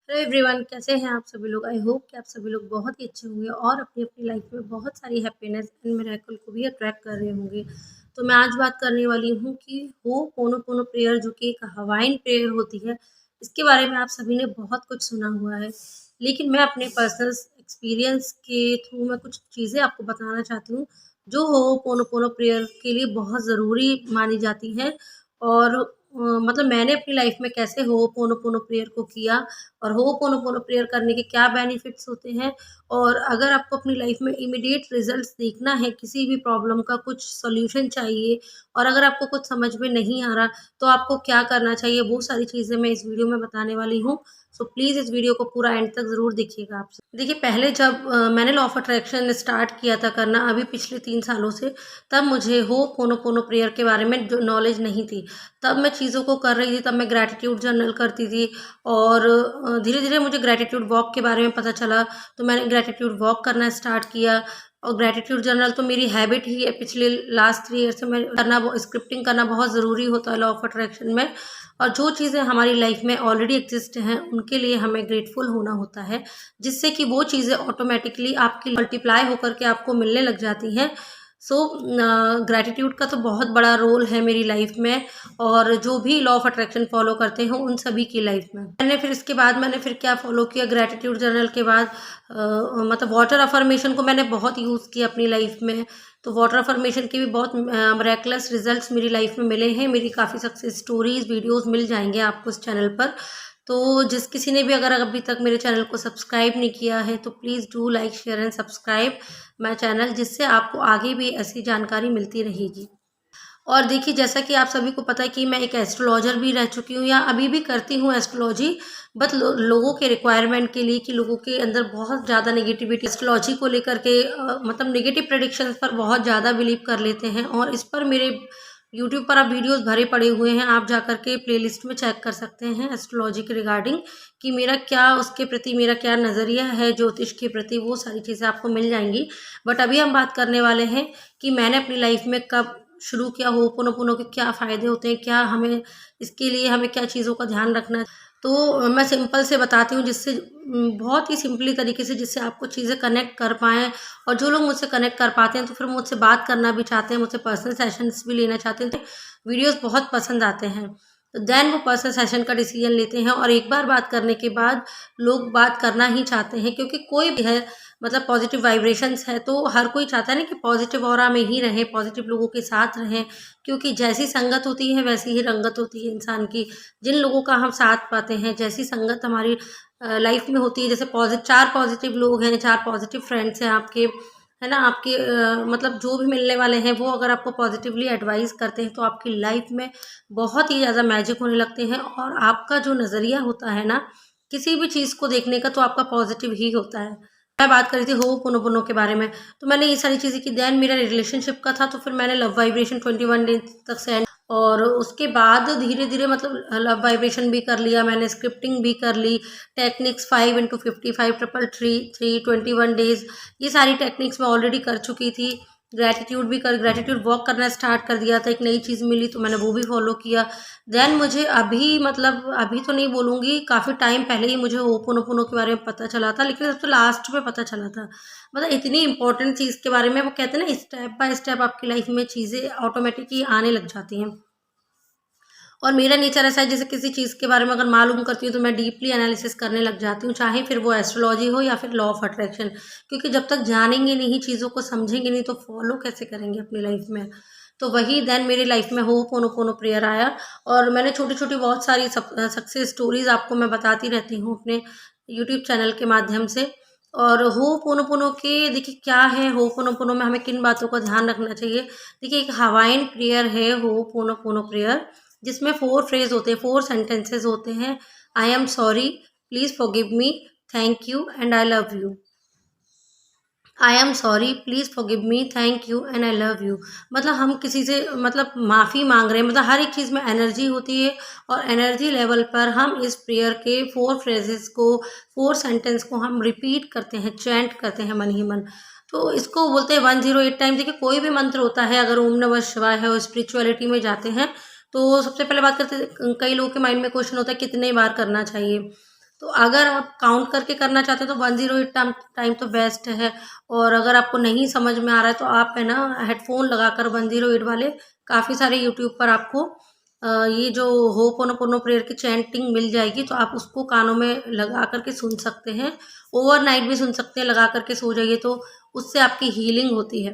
Hello everyone, कैसे हैं आप सभी लोग। आई होप कि आप सभी लोग बहुत ही अच्छे होंगे और अपनी अपनी लाइफ में बहुत सारी हैप्पीनेस एंड मिरेकल को भी अट्रैक्ट कर रहे होंगे। तो मैं आज बात करने वाली हूँ कि हो पोनो पोनो प्रेयर जो कि एक हवाइन प्रेयर होती है। इसके बारे में आप सभी ने बहुत कुछ सुना हुआ है, लेकिन मैं अपने पर्सनल एक्सपीरियंस के थ्रू मैं कुछ चीज़ें आपको बताना चाहती हूँ जो हो पोनो पोनो प्रेयर के लिए बहुत ज़रूरी मानी जाती हैं। और मतलब मैंने अपनी लाइफ में कैसे हो पोनो पोनो प्रेयर को किया और होपोनोपोनो प्रेयर करने के क्या बेनिफिट्स होते हैं। और अगर आपको अपनी लाइफ में इमीडिएट रिजल्ट्स देखना है, किसी भी प्रॉब्लम का कुछ सॉल्यूशन चाहिए और अगर आपको कुछ समझ में नहीं आ रहा तो आपको क्या करना चाहिए, वो सारी चीज़ें मैं इस वीडियो में बताने वाली हूँ। सो प्लीज़ इस वीडियो को पूरा एंड तक ज़रूर देखिएगा आप। देखिए, पहले जब मैंने लॉ ऑफ अट्रैक्शन स्टार्ट किया था करना अभी पिछले 3 सालों से, तब मुझे होपोनोपोनो प्रेयर के बारे में जो नॉलेज नहीं थी। तब मैं चीज़ों को कर रही थी, तब मैं ग्रैटिट्यूड जर्नल करती थी और धीरे-धीरे मुझे ग्रैटिट्यूड वॉक के बारे में पता चला, तो मैंने ग्रैटिट्यूड वॉक करना स्टार्ट किया। और ग्रैटिट्यूड जर्नल तो मेरी हैबिट ही है, पिछले लास्ट 3 ईयर से मैं स्क्रिप्टिंग करना बहुत ज़रूरी होता है लॉ ऑफ अट्रैक्शन में। और जो चीज़ें हमारी लाइफ में ऑलरेडी एग्ज़िस्ट हैं, उनके लिए हमें ग्रेटफुल होना होता है, जिससे कि वो चीज़ें ऑटोमैटिकली आपकी मल्टीप्लाई होकर के आपको मिलने लग जाती हैं। सो ग्रैटिट्यूड का तो बहुत बड़ा रोल है मेरी लाइफ में और जो भी लॉ ऑफ अट्रैक्शन फॉलो करते हैं उन सभी की लाइफ में। मैंने फिर क्या फॉलो किया ग्रैटिट्यूड जर्नल के बाद, मतलब वाटर अफर्मेशन को मैंने बहुत यूज़ किया अपनी लाइफ में। तो वाटर अफर्मेशन के भी बहुत मिरेकलस रिजल्ट्स मेरी लाइफ में मिले हैं। मेरी काफ़ी सक्सेस स्टोरीज वीडियोस मिल जाएंगे आपको इस चैनल पर। तो जिस किसी ने भी अगर अभी तक मेरे चैनल को सब्सक्राइब नहीं किया है तो please do like share and subscribe my channel, जिससे आपको आगे भी ऐसी जानकारी मिलती रहेगी। और देखिए, जैसा कि आप सभी को पता है कि मैं एक एस्ट्रोलॉजर भी रह चुकी हूँ या अभी भी करती हूँ एस्ट्रोलॉजी, बट लोगों के रिक्वायरमेंट के लिए कि लोगों के अंदर बहुत ज़्यादा नेगेटिविटी एस्ट्रोलॉजी को लेकर के, मतलब नेगेटिव प्रेडिक्शंस पर बहुत ज़्यादा बिलीव कर लेते हैं। और इस पर मेरे यूट्यूब पर आप वीडियोस भरे पड़े हुए हैं, आप जाकर के प्लेलिस्ट में चेक कर सकते हैं एस्ट्रोलॉजी के रिगार्डिंग कि मेरा क्या उसके प्रति मेरा क्या नज़रिया है ज्योतिष के प्रति, वो सारी चीज़ें आपको मिल जाएंगी। बट अभी हम बात करने वाले हैं कि मैंने अपनी लाइफ में कब शुरू किया, होपोनोपोनो के क्या फ़ायदे होते हैं, क्या हमें इसके लिए हमें क्या चीज़ों का ध्यान रखना है। तो मैं सिंपल से बताती हूँ, जिससे बहुत ही सिंपली तरीके से जिससे आपको चीज़ें कनेक्ट कर पाएँ। और जो लोग मुझसे कनेक्ट कर पाते हैं तो फिर मुझसे बात करना भी चाहते हैं, मुझसे पर्सनल सेशंस भी लेना चाहते हैं, तो वीडियोज़ बहुत पसंद आते हैं। तो देन वो पर्सनल सेशन का डिसीजन लेते हैं और एक बार बात करने के बाद लोग बात करना ही चाहते हैं, क्योंकि कोई भी है, मतलब पॉजिटिव वाइब्रेशंस है तो हर कोई चाहता है ना कि पॉजिटिव ऑरा में ही रहें, पॉजिटिव लोगों के साथ रहें, क्योंकि जैसी संगत होती है वैसी ही रंगत होती है इंसान की। जिन लोगों का हम साथ पाते हैं, जैसी संगत हमारी लाइफ में होती है, जैसे 4 पॉजिटिव लोग हैं, 4 पॉजिटिव फ्रेंड्स हैं आपके, है ना, आपके मतलब जो भी मिलने वाले हैं वो अगर आपको पॉजिटिवली एडवाइस करते हैं तो आपकी लाइफ में बहुत ही ज़्यादा मैजिक होने लगते हैं। और आपका जो नज़रिया होता है ना किसी भी चीज़ को देखने का, तो आपका पॉजिटिव ही होता है। मैं बात कर रही थी होपोनोपोनो के बारे में, तो मैंने ये सारी चीज़ें की। देन मेरा रिलेशनशिप का था, तो फिर मैंने लव वाइब्रेशन 21 डेज तक सेंड, और उसके बाद धीरे-धीरे मतलब लव वाइब्रेशन भी कर लिया मैंने, स्क्रिप्टिंग भी कर ली, techniques 5 into 55 triple three three 21 days, ये सारी टेक्निक्स मैं ऑलरेडी कर चुकी थी। ग्रैटिट्यूड वॉक करना स्टार्ट कर दिया था, एक नई चीज़ मिली तो मैंने वो भी फॉलो किया। देन मुझे अभी, मतलब अभी तो नहीं बोलूँगी, काफ़ी टाइम पहले ही मुझे होपोनोपोनो के बारे में पता चला था, लेकिन सबसे लास्ट में पता चला था। मतलब इतनी इंपॉर्टेंट चीज़ के बारे में, वो कहते हैं ना स्टेप बाय स्टेप आपकी लाइफ में चीज़ें ऑटोमेटिकली आने लग जाती हैं। और मेरा नेचर ऐसा है, जैसे किसी चीज़ के बारे में अगर मालूम करती हूँ तो मैं डीपली एनालिसिस करने लग जाती हूँ, चाहे फिर वो एस्ट्रोलॉजी हो या फिर लॉ ऑफ अट्रैक्शन, क्योंकि जब तक जानेंगे नहीं चीज़ों को, समझेंगे नहीं, तो फॉलो कैसे करेंगे अपनी लाइफ में। तो वही देन मेरी लाइफ में होपोनोपोनो प्रेयर आया और मैंने छोटी-छोटी बहुत सारी सक्सेस स्टोरीज़ आपको मैं बताती रहती हूँ अपने यूट्यूब चैनल के माध्यम से। और होपोनोपोनो के देखिए क्या है, होपोनोपोनो में हमें किन बातों का ध्यान रखना चाहिए। देखिए, एक हवाइन प्रेयर है होपोनोपोनो प्रेयर, जिसमें 4 फ्रेज होते हैं, 4 सेंटेंसेस होते हैं। आई am sorry, please forgive me, thank you and I love you. I am sorry, please forgive me, thank you and I love you. मतलब हम किसी से मतलब माफ़ी मांग रहे हैं, मतलब हर एक चीज़ में एनर्जी होती है और एनर्जी लेवल पर हम इस प्रेयर के 4 फ्रेजेस को, 4 सेंटेंस को हम रिपीट करते हैं, चैंट करते हैं मन ही मन। तो इसको बोलते हैं 108 टाइम। देखिए, कोई भी मंत्र होता है, अगर ओम नमः शिवाय है और स्पिरिचुअलिटी में जाते हैं तो सबसे पहले बात करते हैं, कई लोगों के माइंड में क्वेश्चन होता है कितने बार करना चाहिए। तो अगर आप काउंट करके करना चाहते हो तो 108 टाइम तो बेस्ट है। और अगर आपको नहीं समझ में आ रहा है तो आप है ना हेडफ़ोन लगाकर 108 वाले काफ़ी सारे यूट्यूब पर आपको ये जो होपोनोपोनो प्रेयर की चैंटिंग मिल जाएगी, तो आप उसको कानों में लगा कर के सुन सकते हैं। ओवरनाइट भी सुन सकते हैं, लगा कर के सो जाइए तो उससे आपकी हीलिंग होती है।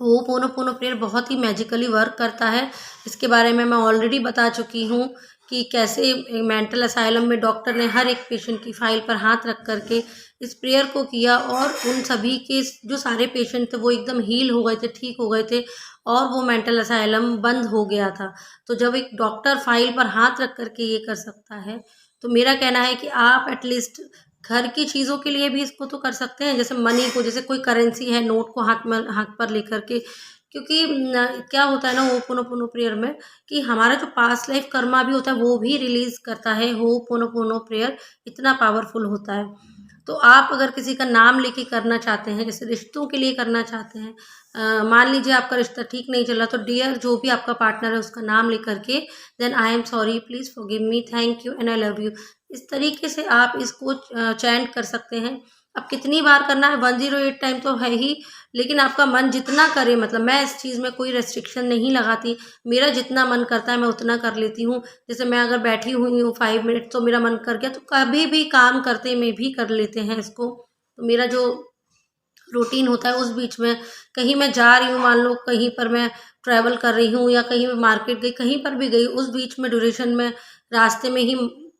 होपोनोपोनो प्रेयर बहुत ही मैजिकली वर्क करता है। इसके बारे में मैं ऑलरेडी बता चुकी हूँ कि कैसे मेंटल असाइलम में डॉक्टर ने हर एक पेशेंट की फाइल पर हाथ रख कर के इस प्रेयर को किया और उन सभी के जो सारे पेशेंट थे वो एकदम हील हो गए थे, ठीक हो गए थे और वो मेंटल असाइलम बंद हो गया था। तो जब एक डॉक्टर फाइल पर हाथ रख कर के ये कर सकता है, तो मेरा कहना है कि आप एटलीस्ट घर की चीज़ों के लिए भी इसको तो कर सकते हैं, जैसे मनी को, जैसे कोई करेंसी है, नोट को हाथ पर लेकर के, क्योंकि क्या होता है ना होपोनोपोनो प्रेयर में कि हमारा जो पास्ट लाइफ कर्मा भी होता है वो भी रिलीज करता है। होपोनोपोनो प्रेयर इतना पावरफुल होता है। तो आप अगर किसी का नाम लेके करना चाहते हैं, जैसे रिश्तों के लिए करना चाहते हैं, मान लीजिए आपका रिश्ता ठीक नहीं चल रहा, तो डियर जो भी आपका पार्टनर है उसका नाम लेकर के then I am sorry, please forgive me, thank you and I love you, इस तरीके से आप इसको चैंट कर सकते हैं। अब कितनी बार करना है, 108 टाइम तो है ही, लेकिन आपका मन जितना करे, मतलब मैं इस चीज़ में कोई रेस्ट्रिक्शन नहीं लगाती, मेरा जितना मन करता है मैं उतना कर लेती हूँ। जैसे मैं अगर बैठी हुई हूँ 5 मिनट तो मेरा मन कर गया तो कभी भी काम करते में भी कर लेते हैं इसको। तो मेरा जो रूटीन होता है उस बीच में कहीं मैं जा रही हूँ, मान लो कहीं पर मैं ट्रैवल कर रही हूँ या कहीं मैं मार्केट गई, कहीं पर भी गई, उस बीच में ड्यूरेशन में रास्ते में ही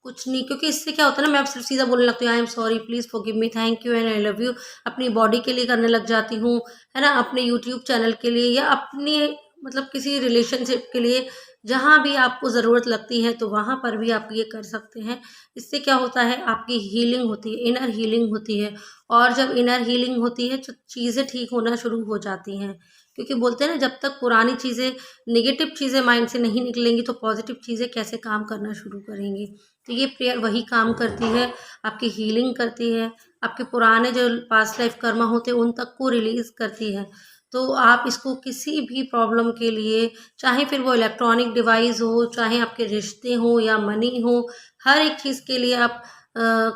कुछ नहीं, क्योंकि इससे क्या होता है ना मैं अब सिर्फ सीधा बोलने लगती हूँ आई am sorry, please forgive me, thank you and I love you. अपनी बॉडी के लिए करने लग जाती हूँ, है ना, अपने यूट्यूब चैनल के लिए या अपने मतलब किसी रिलेशनशिप के लिए, जहाँ भी आपको ज़रूरत लगती है तो वहाँ पर भी आप ये कर सकते हैं। इससे क्या होता है, आपकी हीलिंग होती है, इनर हीलिंग होती है। और जब इनर हीलिंग होती है तो चीज़ें ठीक होना शुरू हो जाती हैं, क्योंकि बोलते हैं ना जब तक पुरानी चीज़ें, नेगेटिव चीज़ें माइंड से नहीं निकलेंगी तो पॉजिटिव चीज़ें कैसे काम करना शुरू करेंगी। तो ये प्रेयर वही काम करती है, आपकी हीलिंग करती है, आपके पुराने जो पास्ट लाइफ कर्मा होते हैं उन तक को रिलीज़ करती है। तो आप इसको किसी भी प्रॉब्लम के लिए, चाहे फिर वो इलेक्ट्रॉनिक डिवाइस हो, चाहे आपके रिश्ते हों या मनी हो, हर एक चीज़ के लिए आप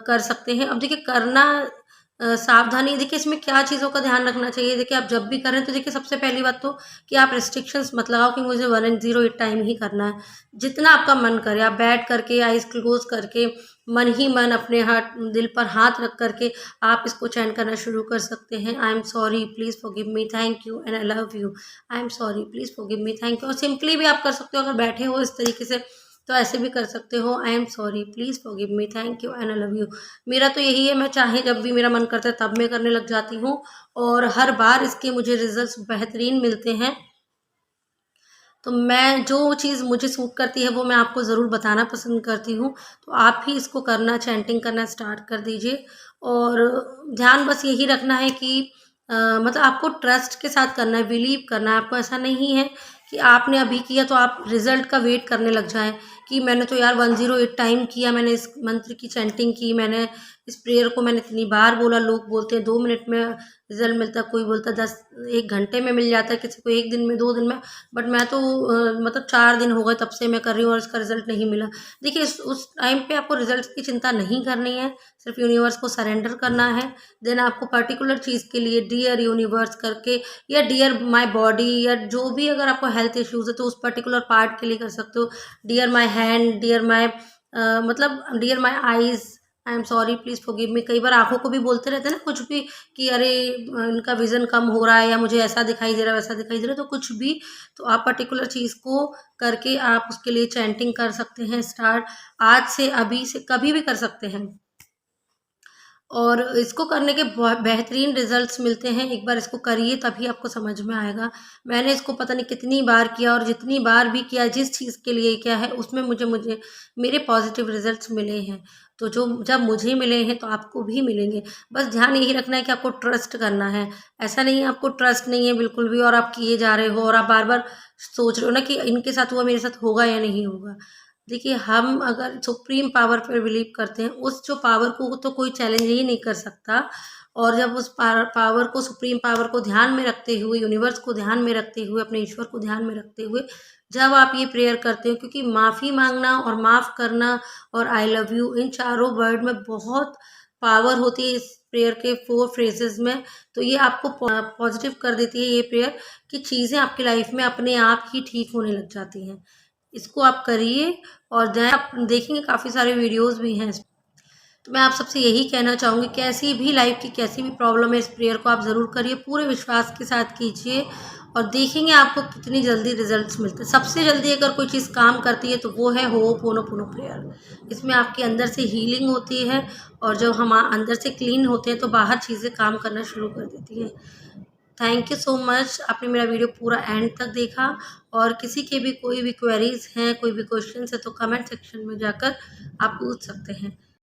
कर सकते हैं। अब देखिए करना सावधानी, देखिए इसमें क्या चीज़ों का ध्यान रखना चाहिए, देखिए आप जब भी करें तो देखिए सबसे पहली बात तो कि आप रिस्ट्रिक्शंस मत लगाओ कि मुझे 108 टाइम ही करना है। जितना आपका मन करे आप बैठ करके आइज़ क्लोज़ करके मन ही मन अपने हाथ दिल पर हाथ रख करके आप इसको चैंट करना शुरू कर सकते हैं। आई am sorry, please forgive me, thank you and I love you. I am sorry, please forgive me, thank you. और सिंपली भी आप कर सकते हो, अगर बैठे हो इस तरीके से तो ऐसे भी कर सकते हो, आई am sorry, please forgive me, thank you and I love you. मेरा तो यही है, मैं चाहे जब भी मेरा मन करता है तब मैं करने लग जाती हूँ और हर बार इसके मुझे रिजल्ट्स बेहतरीन मिलते हैं। तो मैं जो चीज़ मुझे सूट करती है वो मैं आपको ज़रूर बताना पसंद करती हूँ। तो आप भी इसको करना, चैंटिंग करना स्टार्ट कर दीजिए और ध्यान बस यही रखना है कि मतलब आपको ट्रस्ट के साथ करना है, बिलीव करना है। आपको ऐसा नहीं है कि आपने अभी किया तो आप रिज़ल्ट का वेट करने लग जाएँ कि मैंने तो यार 108 टाइम किया, मैंने इस मंत्र की चैंटिंग की, मैंने इस प्रेयर को मैंने इतनी बार बोला। लोग बोलते हैं 2 मिनट में रिज़ल्ट मिलता है, कोई बोलता है 1 घंटे में मिल जाता है, किसी को 1 दिन में, 2 दिन में। बट मैं तो मतलब 4 दिन हो गए तब से मैं कर रही हूँ और इसका रिज़ल्ट नहीं मिला। देखिए उस टाइम पे आपको रिज़ल्ट की चिंता नहीं करनी है, सिर्फ़ यूनिवर्स को सरेंडर करना है। देन आपको पर्टिकुलर चीज़ के लिए डियर यूनिवर्स करके या डियर माय बॉडी या जो भी, अगर आपको हेल्थ इश्यूज़ है तो उस पर्टिकुलर पार्ट के लिए कर सकते हो। Dear my hand, dear my मतलब dear my eyes, I am sorry, please forgive me. कई बार आँखों को भी बोलते रहते हैं ना कुछ भी कि अरे इनका विज़न कम हो रहा है या मुझे ऐसा दिखाई दे रहा है, वैसा दिखाई दे रहा है, तो कुछ भी, तो आप पर्टिकुलर चीज़ को करके आप उसके लिए चैंटिंग कर सकते हैं स्टार्ट। आज से, अभी से, कभी भी कर सकते हैं। और इसको करने के बेहतरीन रिजल्ट्स मिलते हैं। एक बार इसको करिए तभी आपको समझ में आएगा। मैंने इसको पता नहीं कितनी बार किया और जितनी बार भी किया, जिस चीज़ के लिए किया है उसमें मुझे मुझे मेरे पॉजिटिव रिजल्ट्स मिले हैं। तो जो जब मुझे मिले हैं तो आपको भी मिलेंगे। बस ध्यान यही रखना है कि आपको ट्रस्ट करना है। ऐसा नहीं है आपको ट्रस्ट नहीं है बिल्कुल भी और आप किए जा रहे हो और आप बार-बार सोच रहे हो ना कि इनके साथ हुआ मेरे साथ होगा या नहीं होगा। देखिए, हम अगर सुप्रीम पावर पे बिलीव करते हैं, उस जो पावर को तो कोई चैलेंज ही नहीं कर सकता। और जब उस पावर को, सुप्रीम पावर को ध्यान में रखते हुए, यूनिवर्स को ध्यान में रखते हुए, अपने ईश्वर को ध्यान में रखते हुए, जब आप ये प्रेयर करते हो, क्योंकि माफ़ी माँगना और माफ़ करना और आई लव यू, इन चारों वर्ड में बहुत पावर होती है इस प्रेयर के 4 फ्रेजेज़ में। तो ये आपको पॉजिटिव कर देती है ये प्रेयर, कि चीज़ें आपकी लाइफ में अपने आप ही ठीक होने लग जाती हैं। इसको आप करिए और देन आप देखेंगे काफ़ी सारे वीडियोज़ भी हैं इस। तो मैं आप सबसे यही कहना चाहूँगी, कैसी भी लाइफ की कैसी भी प्रॉब्लम है, इस प्रेयर को आप ज़रूर करिए, पूरे विश्वास के साथ कीजिए और देखेंगे आपको कितनी जल्दी रिजल्ट्स मिलते हैं। सबसे जल्दी अगर कोई चीज़ काम करती है तो वो है होओपोनोपोनो प्रेयर। इसमें आपके अंदर से हीलिंग होती है और जब हम अंदर से क्लीन होते हैं तो बाहर चीज़ें काम करना शुरू कर देती हैं। थैंक यू सो मच, आपने मेरा वीडियो पूरा एंड तक देखा। और किसी के भी कोई भी क्वेरीज हैं, कोई भी क्वेश्चंस है तो कमेंट सेक्शन में जाकर आप पूछ सकते हैं।